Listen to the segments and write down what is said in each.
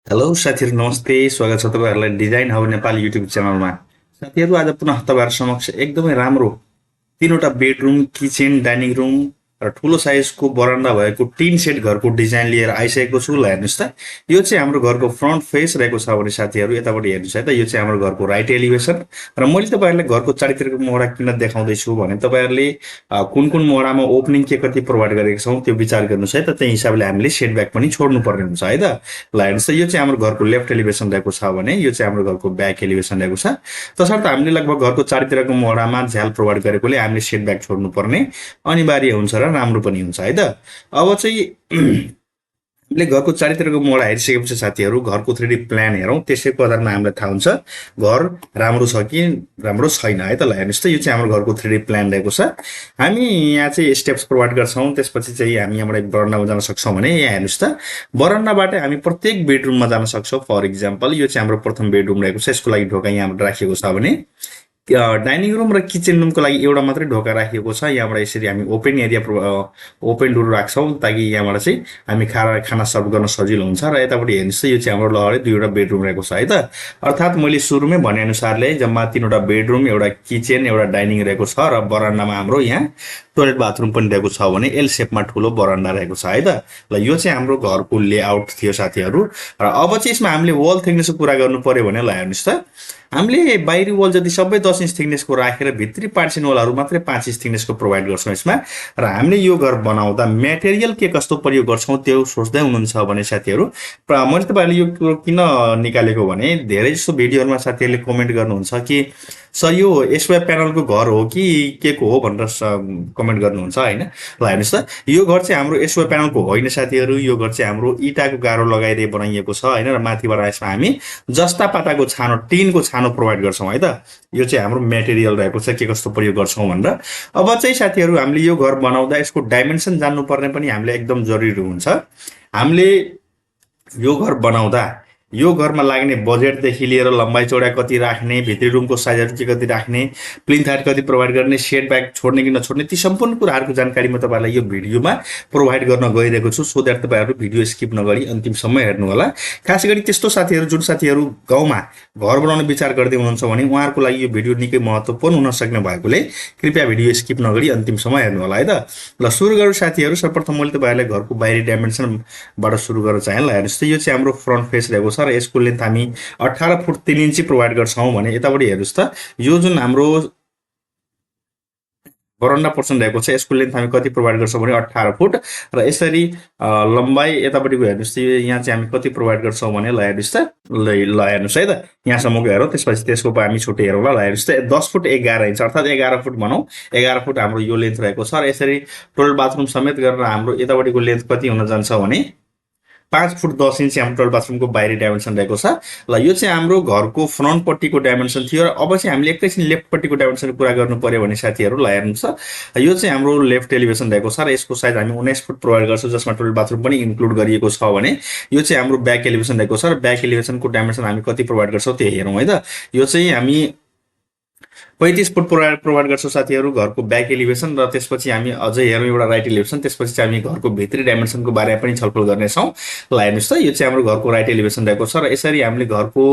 Hello साथीहरू नमस्ते, स्वागत छ तपाईँहरूलाई डिजाइन हब नेपाल युट्युब च्यानलमा। साथीहरू आज पुनः तपाईँहरू समक्ष एकदमै राम्रो तीनवटा बेडरुम, किचन, डाइनिङ रुम र ठुलो साइजको बरन्डा भएको टिन सेट घरको डिजाइन लिएर आइसकेको छु। ल हेर्नुहोस् त, यो चाहिँ हाम्रो घरको फ्रन्ट फेस रहेको छ भने साथीहरू यतापट्टि हेर्नुहोस् है त, यो चाहिँ हाम्रो घरको राइट एलिभेसन। र मैले तपाईँहरूलाई घरको चारैतिरको मोहडा किन देखाउँदैछु भने तपाईँहरूले कुन कुन मोहडामा ओपनिङ के कति प्रोभाइड गरेको छौँ त्यो विचार गर्नुहोस् है त, त्यही हिसाबले हामीले सेटब्याक पनि छोड्नु पर्ने हुन्छ है त। ल हेर्नुहोस् त, यो चाहिँ हाम्रो घरको लेफ्ट एलिभेसन रहेको छ भने यो चाहिँ हाम्रो घरको ब्याक एलिभेसन रहेको छ। तसर्थ हामीले लगभग घरको चारैतिरको मोहडामा झ्याल प्रोभाइड गरेकोले हामीले सेटब्याक छोड्नु पर्ने अनिवार्य हुन्छ र राम्रो पनि हुन्छ है त। अब चाहिँ हामीले घरको चारैतिरको मोहडा हेरिसकेपछि साथीहरू घरको 3D प्लान हेरौँ, त्यसैको आधारमा हामीलाई थाहा हुन्छ घर राम्रो छ कि राम्रो छैन है त। ल हेर्नुहोस् त, यो चाहिँ हाम्रो घरको 3D प्लान रहेको छ। हामी यहाँ चाहिँ स्टेप्स प्रोभाइड गर्छौँ, त्यसपछि चाहिँ हामी यहाँबाट बरन्डामा जान सक्छौँ भने यहाँ हेर्नुहोस् त, बरन्डाबाट हामी प्रत्येक बेडरुममा जान सक्छौँ। फर इक्जाम्पल यो चाहिँ हाम्रो प्रथम बेडरुम रहेको छ, यसको लागि ढोका यहाँबाट राखिएको छ भने डाइनिङ रुम र किचन रुमको लागि एउटा मात्रै ढोका राखिएको छ। यहाँबाट यसरी हामी ओपन एरिया ओपन डोर राख्छौँ ताकि यहाँबाट चाहिँ हामी खाना सर्भ गर्न सजिलो हुन्छ। र यतापट्टि हेर्नुहोस् त, यो चाहिँ हाम्रो लहरै दुईवटा बेडरुम रहेको छ है त। अर्थात् मैले सुरुमै भनेअनुसारले जम्मा तीनवटा बेडरुम, एउटा किचन, एउटा डाइनिङ रहेको छ र बरन्डामा हाम्रो यहाँ टोयलेट बाथरुम पनि रहेको छ भने एल सेपमा ठुलो बरन्डा रहेको छ है त। ल यो चाहिँ हाम्रो घरको लेआउट थियो साथीहरू। र अब चाहिँ यसमा हामीले वल थिकनेसको कुरा गर्नु पर्यो भने ल हेर्नुहोस् त, हामीले बाहिरी वल जति सबै 10 इन्च थिकनेसको राखेर भित्री पार्टिसन वलहरू मात्रै 5 इन्च थिकनेसको प्रोभाइड गर्छौँ यसमा। र हामीले यो घर बनाउँदा मेटेरियल के कस्तो प्रयोग गर्छौँ त्यो सोच्दै हुनुहुन्छ भने साथीहरू, मैले तपाईँहरूले यो कुरो किन निकालेको भने धेरै जस्तो भिडियोहरूमा साथीहरूले कमेन्ट गर्नुहुन्छ कि सर यो एसवाई प्यानलको घर हो कि के को हो भनेर कमेन्ट गर्नुहुन्छ होइन। ल हेर्नुहोस् त, यो घर चाहिँ हाम्रो एसवाई प्यानलको होइन साथीहरू, यो घर चाहिँ हाम्रो इँटाको गाह्रो लगाइदिए बनाइएको छ होइन। र माथिबाट यसमा हामी जस्ता पाताको छानो, टिनको छानो प्रोभाइड गर्छौँ है त। यो चाहिँ हाम्रो मेटेरियल रहेको छ, के कस्तो प्रयोग गर्छौँ भनेर। अब चाहिँ साथीहरू हामीले यो घर बनाउँदा यसको डाइमेन्सन जान्नुपर्ने पनि हामीले एकदम जरुरी हुन्छ। हामीले यो घर बनाउँदा यो घरमा लाग्ने बजेटदेखि लिएर लम्बाइ चौडाइ कति राख्ने, भित्री रुमको साइजहरू के कति राख्ने, प्लिन्थ हाइट कति प्रोभाइड गर्ने, सेट ब्याक छोड्ने कि नछोड्ने, ती सम्पूर्ण कुराहरूको जानकारी म तपाईँलाई यो भिडियोमा प्रोभाइड गर्न गइरहेको छु। सो द्याट तपाईँहरू भिडियो स्किप नगरी अन्तिमसम्म हेर्नु होला। खास गरी त्यस्तो साथीहरू जुन साथीहरू गाउँमा घर बनाउने विचार गर्दै हुनुहुन्छ भने उहाँहरूको लागि यो भिडियो निकै महत्त्वपूर्ण हुन सक्ने भएकोले कृपया भिडियो स्किप नगरी अन्तिमसम्म हेर्नु होला है त। ल सुरु गरौँ साथीहरू। सर्वप्रथम मैले तपाईँहरूलाई घरको बाहिरी डाइमेन्सनबाट सुरु गर्न चाहेँ। ल हेर्नुहोस् त, यो चाहिँ हाम्रो फ्रन्ट फेस रहेको छ र यसको लेन्थ हामी 18 फुट 3 इन्ची प्रोभाइड गर्छौँ भने यतापट्टि हेर्नुहोस् त, यो जुन हाम्रो बरन्डा पोर्सन रहेको छ यसको लेन्थ हामी कति प्रोभाइड गर्छौँ भने 18 फुट। र यसरी लम्बाइ यतापट्टिको हेर्नुहोस् त, यहाँ चाहिँ हामी कति प्रोभाइड गर्छौँ भने ल हेर्नुहोस् त, ल हेर्नुहोस् है त, यहाँसम्मको हेरौँ, त्यसपछि त्यसको हामी छुट्टै हेरौँ। ल हेर्नुहोस् त, 10 फुट 11 इन्च अर्थात् 11 फुट भनौँ, 11 फुट हाम्रो यो लेन्थ रहेको छ। र यसरी टोयलेट बाथरुम समेत गरेर हाम्रो यतापट्टिको लेन्थ कति हुन जान्छ भने 5 फुट 10 इन्च हाम्रो टोयलेट बाथरुमको बाहिरी डाइमेन्सन रहेको छ। ल यो चाहिँ हाम्रो घरको फ्रन्टपट्टिको डाइमेन्सन थियो। र अब चाहिँ हामीले एकैछिन लेफ्टपट्टिको डाइमेन्सनको कुरा गर्नु पर्यो भने साथीहरू ल हेर्नुहोस् त, यो चाहिँ हाम्रो लेफ्ट एलिभेसन रहेको छ र यसको साइज हामी 19 फुट प्रोभाइड गर्छौँ, जसमा टोयलेट बाथरुम पनि इन्क्लुड गरिएको छ भने यो चाहिँ हाम्रो ब्याक एलिभेसन रहेको छ। र ब्याक एलिभेसनको डाइमेन्सन हामी कति प्रोभाइड गर्छौँ त्यो हेरौँ है त। यो चाहिँ हामी 35 फुट प्रोभाइड गर्छौँ साथीहरू घरको ब्याक एलिभेसन। र त्यसपछि हामी अझै हेरौँ एउटा राइट एलिभेसन, त्यसपछि चाहिँ हामी घरको भित्री डाइमेन्सनको बारेमा पनि छलफल गर्नेछौँ। ल हेर्नुहोस् त, यो चाहिँ हाम्रो घरको राइट एलिभेसन रहेको छ। र यसरी हामीले घरको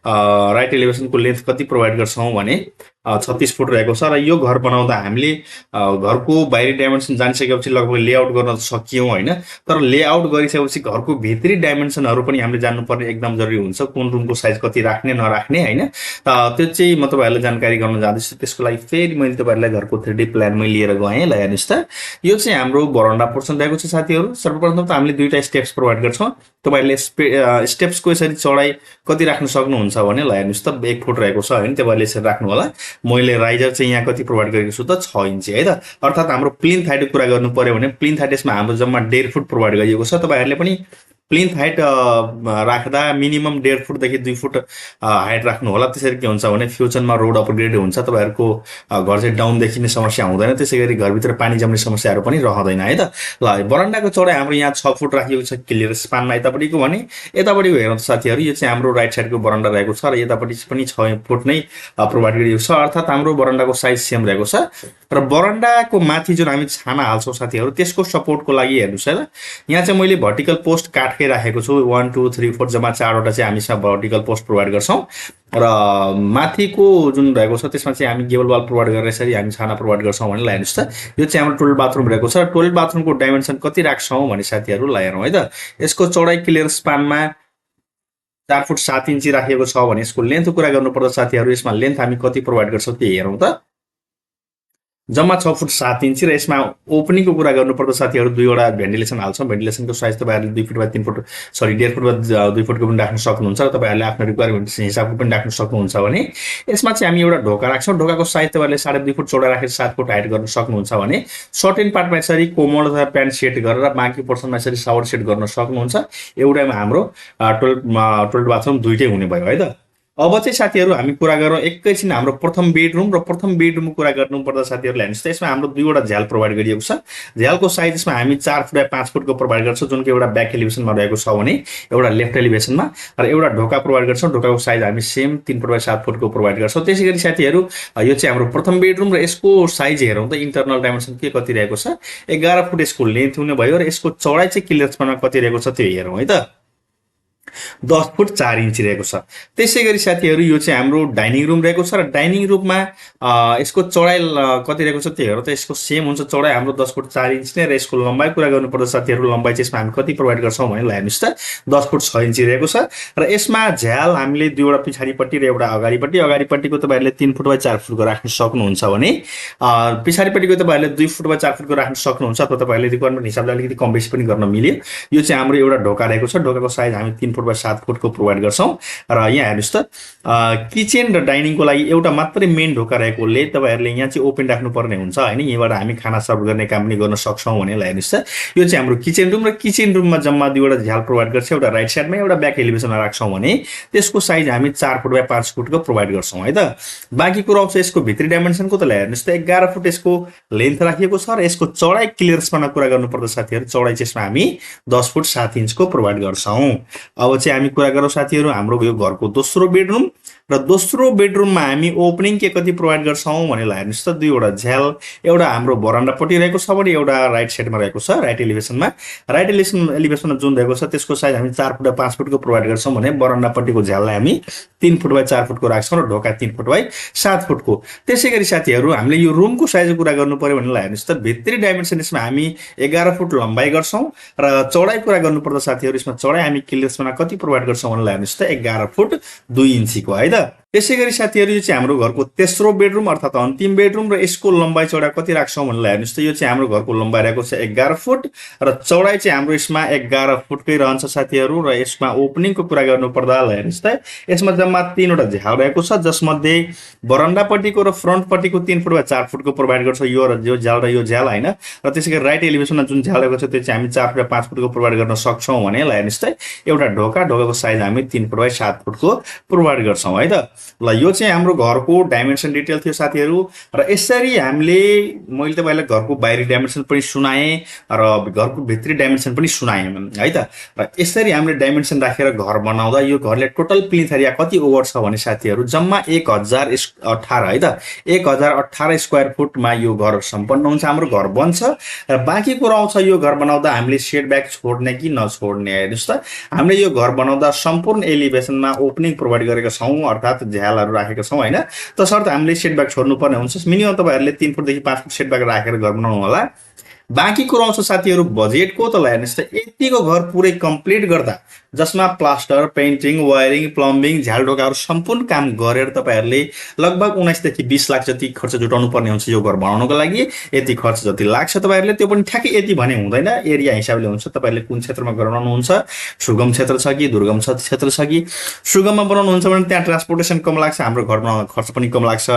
राइट एलिभेसनको लेन्थ कति प्रोभाइड गर्छौँ भने 36 फुट रहेको छ। र यो घर बनाउँदा हामीले घरको बाहिरी डाइमेन्सन जानिसकेपछि लगभग लेआउट गर्न सकियौँ होइन। तर लेआउट गरिसकेपछि घरको भित्री डाइमेन्सनहरू पनि हामीले जान्नुपर्ने एकदम जरुरी हुन्छ, कुन रुमको साइज कति राख्ने नराख्ने होइन। त्यो चाहिँ म तपाईँहरूलाई जानकारी गर्न जाँदैछु। त्यसको लागि फेरि मैले तपाईँहरूलाई घरको 3D प्लानमै लिएर गएँ। ल हेर्नुहोस् त, यो चाहिँ हाम्रो बरन्डा पोर्सन रहेको छ साथीहरू। सर्वप्रथम त हामीले दुईवटा स्टेप्स प्रोभाइड गर्छौँ। तपाईँहरूले स्टेप्सको यसरी चौडाइ कति राख्न सक्नुहुन्छ भने ल हेर्नुहोस् त, 1 फुट रहेको छ होइन, तपाईँहरूले यसरी राख्नु होला। मैले राइजर चाहिँ यहाँ कति प्रोभाइड गरेको छु त 6 इन्ची है त। अर्थात् हाम्रो प्लिन्थ हाइटको कुरा गर्नु पर्यो भने प्लिन्थ हाइट यसमा हाम्रो जम्मा 1.5 फुट प्रोभाइड गरिएको छ। तपाईँहरूले पनि प्लिन्थ हाइट राख्दा मिनिमम 1.5 फुटदेखि 2 फुट हाइट राख्नु होला। त्यसरी के हुन्छ भने फ्युचरमा रोड अपग्रेड हुन्छ, तपाईँहरूको घर चाहिँ डाउन देखिने समस्या हुँदैन, त्यसै गरी घरभित्र पानी जम्ने समस्याहरू पनि रहँदैन है त। ल बरन्डाको चौडाइ हाम्रो यहाँ 6 फुट राखिएको छ क्लियर स्पानमा यतापट्टिको भने। यतापट्टिको हेरौँ त साथीहरू, यो चाहिँ हाम्रो राइट साइडको बरन्डा रहेको छ र यतापट्टि पनि 6 फुट नै प्रोभाइड गरिएको छ। अर्थात् हाम्रो बरन्डाको साइज सेम रहेको छ। र बरन्डाको माथि जुन हामी छाना हाल्छौँ साथीहरू त्यसको सपोर्टको लागि हेर्नुहोस् है त, यहाँ चाहिँ मैले भर्टिकल पोस्ट काठकै राखेको छु 1 2 3 4 जम्मा 4 वटा चाहिँ हामीसँग भर्टिकल पोस्ट प्रोभाइड गर्छौं र माथिको जुन रहेको छ त्यसमा चाहिँ हामी गेबल वाल प्रोभाइड गरेर यसरी हामी छाना प्रोभाइड गर्छौं भने हेर्नुस् त यो चाहिँ हाम्रो टोयलेट बाथरुम रहेको छ टोयलेट बाथरुमको डाइमेन्सन कति राख्छौं भने साथीहरु ल हेरौं है त यसको चौडाइ क्लियर स्पानमा 4 फुट 7 इन्ची राखिएको छ भने यसको लेन्थको कुरा गर्नुपर्दा साथीहरु यसमा लेन्थ हामी कति प्रोभाइड गर्छौं त्यो हेरौं त जम्मा 6 फुट 7 इन्ची र यसमा ओपनिङको कुरा गर्नुपर्दा साथीहरु दुईवटा भेन्टिलेसन हाल्छौं भेन्टिलेसनको साइज तपाईहरुले 2 फुट बाइ 3 फुट सरी 1.5 फुट बाइ 2 फुटको पनि राख्न सक्नुहुन्छ र तपाईहरुले आफ्नो रिक्वायरमेन्ट हिसाबको पनि राख्न सक्नुहुन्छ भने यसमा चाहिँ हामी एउटा ढोका राख्छौं ढोकाको साइज तपाईहरुले 2.5 फुट चौडा राखेर 7 फुट हाइट गर्न सक्नुहुन्छ भने सर्टेन पार्टमा यसरी कोमल अथवा प्यान्ट सेट गरेर बाँकी पोर्सनमा यसरी शावर सेट गर्न सक्नुहुन्छ एउटामा हाम्रो टोयलेट बाथरुम दुईटै हुने भयो है त अब चाहिँ साथीहरु हामी कुरा गरौं एकैछिन हाम्रो प्रथम बेडरुम र प्रथम बेडरुमको कुरा गर्नुपर्दा साथीहरुले हेर्नुस् त यसमा हाम्रो दुईवटा झ्याल प्रोभाइड गरिएको छ झ्यालको साइज यसमा हामी 4 फुट बाइ 5 फुटको प्रोभाइड गर्छौं जुनको एउटा ब्याक एलिभेसनमा रहेको छ भने एउटा लेफ्ट एलिभेसनमा र एउटा ढोका प्रोभाइड गर्छौं ढोकाको साइज हामी सेम 3 फुट बाइ 7 फुटको प्रोभाइड गर्छौं त्यसैगरी साथीहरु यो चाहिँ हाम्रो प्रथम बेडरुम र यसको साइज हेरौं त इन्टरनल डाइमेन्सन के कति रहेको छ 11 फुट यसको लेन्थ हुने भयो र यसको चौडाइ चाहिँ क्लियरन्समा कति रहेको छ त्यो हेरौं है त 10 फुट 4 इन्ची रहेको छ त्यसैगरी साथीहरु यो चाहिँ हाम्रो डाइनिङ रुम रहेको छ र डाइनिङ रुममा यसको चौडाइ कति रहेको छ त्यो हेरौं त यसको सेम हुन्छ चौडाइ हाम्रो 10 फुट 4 इन्ची नै र यसको लम्बाइ कुरा गर्नुपर्दा साथीहरु लम्बाइ चाहिँ यसमा हामी कति प्रोभाइड गर्छौं भने हेर्नुस् त 10 फुट 6 इन्ची रहेको छ र यसमा झ्याल हामीले दुईवटा पछाडीपट्टि र एउटा अगाडिपट्टिको तपाईहरुले 3 फुट बाइ 4 फुटको राख्न सक्नुहुन्छ भने पछाडीपट्टिको तपाईहरुले 2 फुट बाइ 4 फुटको राख्न सक्नुहुन्छ अथवा तपाईहरुले रिक्वायरमेन्ट हिसाबले अलिकति कम बेसी पनि गर्न मिल्यो यो चाहिँ हाम्रो एउटा ढोका रहेको छ ढोकाको साइज हामी 3 फुट बाइ 7 फुटको प्रोभाइड गर्छौं र यहाँ हेर्नुस् त किचन र डाइनिङको लागि एउटा मात्रै मेन ढोका रहेकोले तपाईहरुले यहाँ चाहिँ ओपन राख्नु पर्ने हुन्छ हैन यहाँबाट हामी खाना सर्भ गर्ने काम पनि गर्न सक्छौं भने हेर्नुस् त यो चाहिँ हाम्रो किचन रुम र किचन रुममा जम्मा दुईवटा झ्याल प्रोभाइड गर्छ एउटा राइट साइडमा एउटा ब्याक एलिभेसनमा राख्छौं भने त्यसको साइज हामी 4 फुट बाइ 5 फुटको प्रोभाइड गर्छौं है त बाँकी कुरा आउँछ यसको भित्री डाइमेन्सनको त हेर्नुस् त 11 फुट यसको लेन्थ राखिएको छ र यसको चौडाइ क्लियरन्समा कुरा गर्नुपर्दा साथीहरु चौडाइ चाहिँ यसमा हामी 10 फुट 7 इन्चको प्रोभाइड गर्छौं अब चाहिँ हामी कुरा गरौँ साथीहरु हाम्रो यो घरको दोस्रो बेडरुम र दोस्रो बेडरुममा हामी ओपनिङ के कति प्रोभाइड गर्छौं भने हेर्नुस् त दुईवटा झ्याल एउटा हाम्रो बरान्डापट्टि रहेको छ भने एउटा राइट साइडमा रहेको छ राइट एलिभेसनमा जुन रहेको छ त्यसको साइज हामी 4 फुट 5 फुटको प्रोभाइड गर्छौं भने बरान्डापट्टिको झ्याललाई हामी 3 फुट बाइ 4 फुटको राख्छौं र ढोका 3 फुट बाइ 7 फुटको त्यसैगरी साथीहरु हामीले यो रुमको साइजको कुरा गर्नु पर्यो भने हेर्नुस् त भित्री डाइमेन्सन यसमा हामी 11 फुट लम्बाइ गर्छौं र चौडाइ कुरा गर्नुपर्दा साथीहरु यसमा चौडाइ हामी क्लियरन्समा कति प्रोभाइड गर्छौं भने हेर्नुस् त 11 फुट 2 इन्चीको है त त्यसैगरी साथीहरु यो चाहिँ हाम्रो घरको तेस्रो बेडरुम अर्थात अन्तिम बेडरुम र यसको लम्बाइ चौडाइ कति राख्छौं भने हेर्नुस् त यो चाहिँ हाम्रो घरको लम्बाइ रहेको छ 11 फुट र चौडाइ चाहिँ हाम्रो यसमा 11 फुटकै रहन्छ साथीहरु र यसमा ओपनिङको कुरा गर्नुपर्दा हेर्नुस् त यसमा जम्मा 3 वटा झ्याल रहेको छ जसमध्ये बरान्डापट्टिको र फ्रन्टपट्टिको 3 फुट बाइ 4 फुटको प्रोभाइड गर्छ यो र यो झ्याल हैन र त्यसैगरी राइट एलिभेसनमा जुन झ्याल रहेको छ त्यो चाहिँ हामी 4 फुट बाइ 5 फुटको प्रोभाइड गर्न सक्छौं भने हेर्नुस् त एउटा ढोकाको साइज हामी 3 फुट बाइ 7 फुटको प्रोभाइड गर्छौं है त ल यो चाहिँ हाम्रो घरको डाइमेन्सन डिटेल थियो साथीहरु र यसरी हामीले मैले तपाईलाई घरको बाहिरी डाइमेन्सन पनि सुनाए र घरको भित्री डाइमेन्सन पनि सुनाए है त र यसरी हामीले डाइमेन्सन राखेर घर बनाउँदा यो घरले टोटल प्लिन्थ एरिया कति ओभर छ भने साथीहरु जम्मा 1018 है त 1018 स्क्वायर फुटमा यो घर सम्पन्न हुन्छ हाम्रो घर बन्छ र बाँकी कुरा आउँछ यो घर बनाउँदा हामीले सेट ब्याक छोड्ने कि नछोड्ने हेर्नुस् त हामीले यो घर बनाउँदा सम्पूर्ण एलिभेसनमा ओपनिङ प्रोभाइड गरेका छौं अर्थात झ्यालहरु राखेका छौं हैन तसर्थ हामीले सेट ब्याक छोड्नु पर्ने हुन्छ मिनिमम तपाईहरुले 3 फुट देखि 5 फुट सेट ब्याक राखेर घर बनाउनु होला बाँकी कुरा आउँछ साथीहरु बजेटको त हेर्नुस् त यतिको घर पुरै कम्प्लिट गर्दा जसमा प्लास्टर पेन्टिङ वायरिङ प्लम्बिङ झ्याल ढोकाहरु सम्पूर्ण काम गरेर तपाईहरुले लगभग 19 देखि 20 लाख जति खर्च जुटाउनु पर्ने हुन्छ यो घर बनाउनको लागि यति खर्च जति लाग्छ तपाईहरुले त्यो पनि ठ्याक्कै यति भने हुँदैन एरिया हिसाबले हुन्छ तपाईहरुले कुन क्षेत्रमा घर बनाउनु हुन्छ सुगम क्षेत्र छ कि दुर्गम क्षेत्र छ कि सुगममा बनाउनु हुन्छ भने त्यहाँ ट्रान्सपोर्टेसन कम लाग्छ हाम्रो घर बनाउन खर्च पनि कम लाग्छ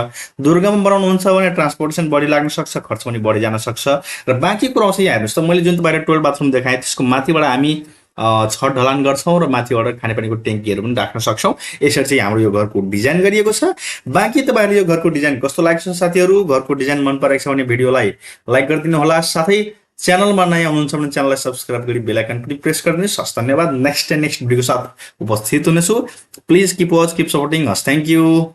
दुर्गममा बनाउनु हुन्छ भने ट्रान्सपोर्टेसन बढी लाग्न सक्छ खर्च पनि बढी जान सक्छ र बाँकी कुरा आउँछ यहाँ हेर्नुस् त मैले जुन तपाईहरुलाई टोयलेट बाथरुम देखाएँ त्यसको माथिबाट हामी छत ढलान गर्छौं र माथिबाट खानेपानीको ट्याङ्कीहरु पनि राख्न सक्छौं यसरी चाहिँ हाम्रो यो घरको डिजाइन गरिएको छ बाँकी तपाईहरुले यो घरको डिजाइन कस्तो लाग्छ साथीहरु घरको डिजाइन मन परेको छ भने भिडियोलाई लाइक गरिदिनु होला साथै च्यानलमा नयाँ हुनुहुन्छ भने च्यानललाई सब्स्क्राइब गरी बेल आइकन पनि प्रेस गरिदिनुस् हस् धन्यवाद नेक्स्ट भिडियोको साथ उपस्थित हुनेछु please keep watch keep supporting हस् थ्यांक यू